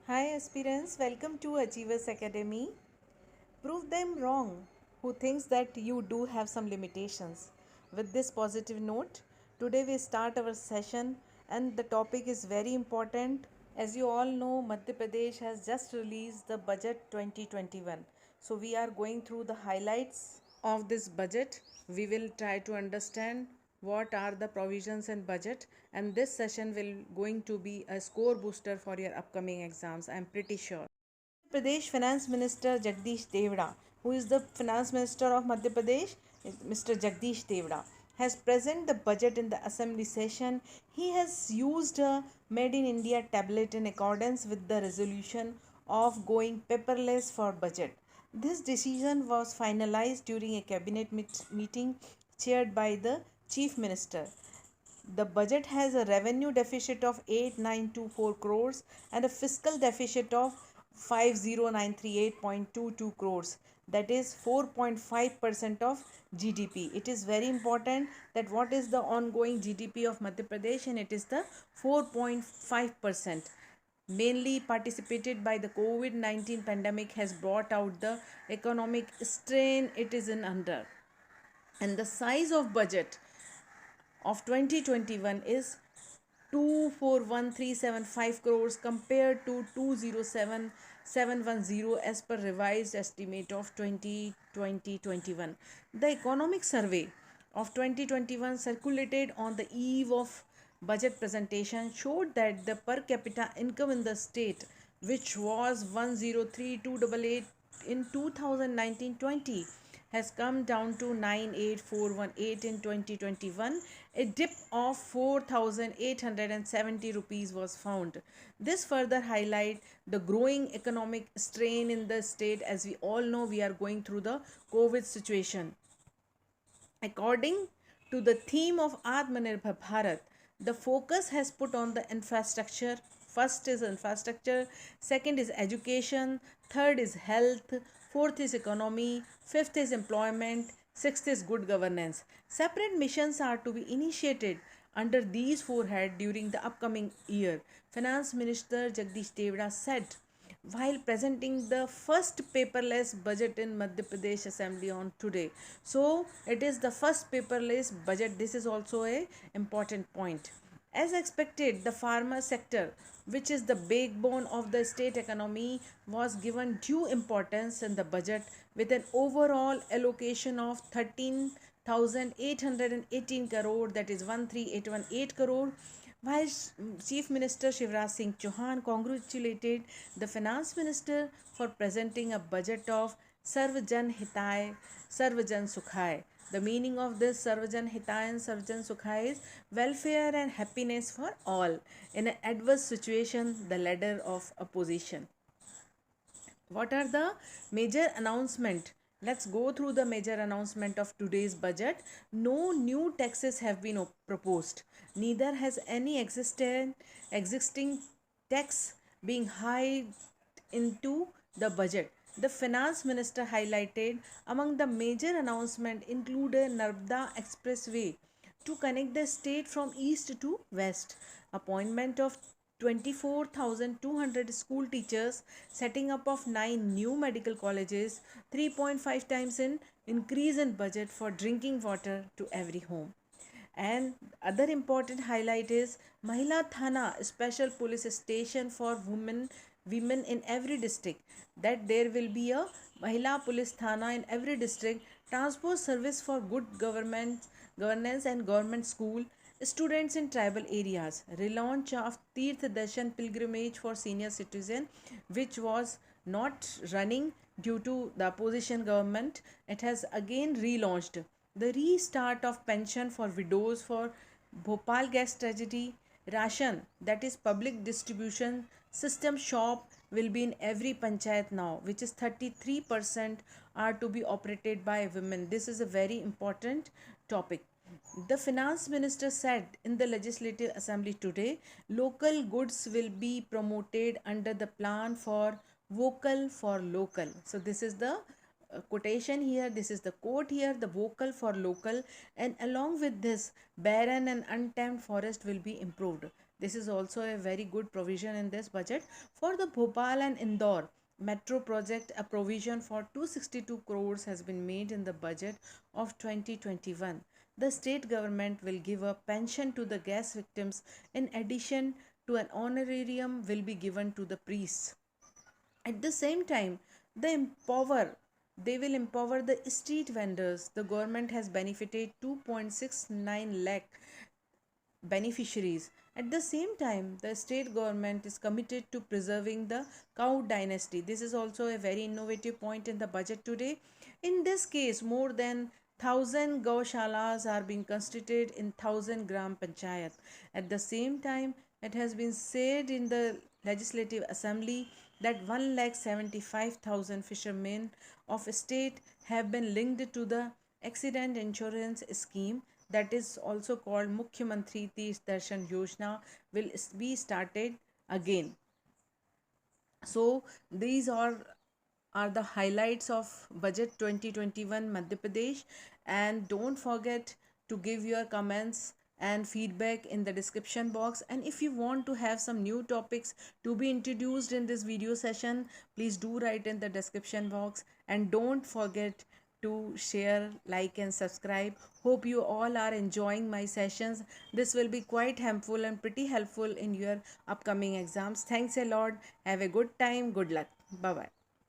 Hi aspirants, welcome to Achievers Academy. Prove them wrong who thinks that you do have some limitations. With this positive note, today we start our session and the topic is very important. As you all know, Madhya Pradesh has just released the budget 2021. So we are going through the highlights of this budget. We will try to understand what are the provisions in budget, and this session will going to be a score booster for your upcoming exams, I'm pretty sure. Pradesh Finance Minister Jagdish Devda, who is the Finance Minister of Madhya Pradesh, Mr. Jagdish Devda, has presented the budget in the assembly session. He has used a Made in India tablet in accordance with the resolution of going paperless for budget. This decision was finalized during a cabinet meeting chaired by the Chief Minister. The budget has a revenue deficit of 8924 crores and a fiscal deficit of 50938.22 crores, that is 4.5% of GDP. It is very important that what is the ongoing GDP of Madhya Pradesh, and it is the 4.5%. Mainly participated by the COVID-19 pandemic has brought out the economic strain it is in under, and the size of budget of 2021 is 241,375 crores compared to 207,710 as per revised estimate of 2021. The economic survey of 2021 circulated on the eve of budget presentation showed that the per capita income in the state, which was 103,288 in 2019-20, has come down to 98418 in 2021. A dip of 4870 rupees was found. This further highlight the growing economic strain in the state. As we all know, we are going through the COVID situation. According to the theme of Atmanirbhar Bharat, the focus has put on the infrastructure. First is infrastructure, second is education, third is health, fourth is economy, fifth is employment, sixth is good governance. Separate missions are to be initiated under these four heads during the upcoming year. Finance Minister Jagdish Devda said while presenting the first paperless budget in Madhya Pradesh Assembly on today. So it is the first paperless budget. This is also a important point. As expected, the farmer sector, which is the backbone of the state economy, was given due importance in the budget with an overall allocation of 13,818 crore, that is 13,818 crore, while Chief Minister Shivraj Singh Chauhan congratulated the Finance Minister for presenting a budget of Sarvajan Hitay, Sarvajan Sukhay. The meaning of this Sarvajan Hitay and Sarvajan Sukhay is welfare and happiness for all in an adverse situation, the ladder of opposition. What are the major announcement? Let's go through the major announcement of today's budget. No new taxes have been proposed. Neither has any existing tax being high into the budget. The finance minister highlighted among the major announcement included Narmada Expressway to connect the state from east to west, appointment of 24,200 school teachers, setting up of 9 new medical colleges, 3.5 times in increase in budget for drinking water to every home. And other important highlight is Mahila Thana, special police station for women in every district. That there will be a Mahila Police Thana in every district, transport service for good governance and government school, students in tribal areas, relaunch of Tirth Darshan pilgrimage for senior citizen, which was not running due to the opposition government. It has again relaunched. The restart of pension for widows for Bhopal gas tragedy, ration, that is public distribution system shop, will be in every panchayat now, which is 33% are to be operated by women. This is a very important topic. The finance minister said in the legislative assembly today, local goods will be promoted under the plan for vocal for local. So this is the quotation here, this is the quote here, the vocal for local, and along with this barren and untamed forest will be improved. This is also a very good provision in this budget. For the Bhopal and Indore metro project, a provision for 262 crores has been made in the budget of 2021. The state government will give a pension to the gas victims in addition to an honorarium will be given to the priests. At the same time, they will empower the street vendors. The government has benefited 2.69 lakh beneficiaries. At the same time, the state government is committed to preserving the cow dynasty. This is also a very innovative point in the budget today. In this case, more than 1,000 gaushalas are being constituted in 1,000 gram panchayat. At the same time, it has been said in the Legislative Assembly that 1,75,000 fishermen of state have been linked to the accident insurance scheme, that is also called Mukhyamantri Teerth Darshan Yojana, will be started again. So these are the highlights of budget 2021 Madhya Pradesh, and don't forget to give your comments and feedback in the description box. And if you want to have some new topics to be introduced in this video session, please do write in the description box, and don't forget to share, like and subscribe. Hope you all are enjoying my sessions. This will be quite helpful and pretty helpful in your upcoming exams. Thanks a lot. Have a good time. Good luck. Bye bye.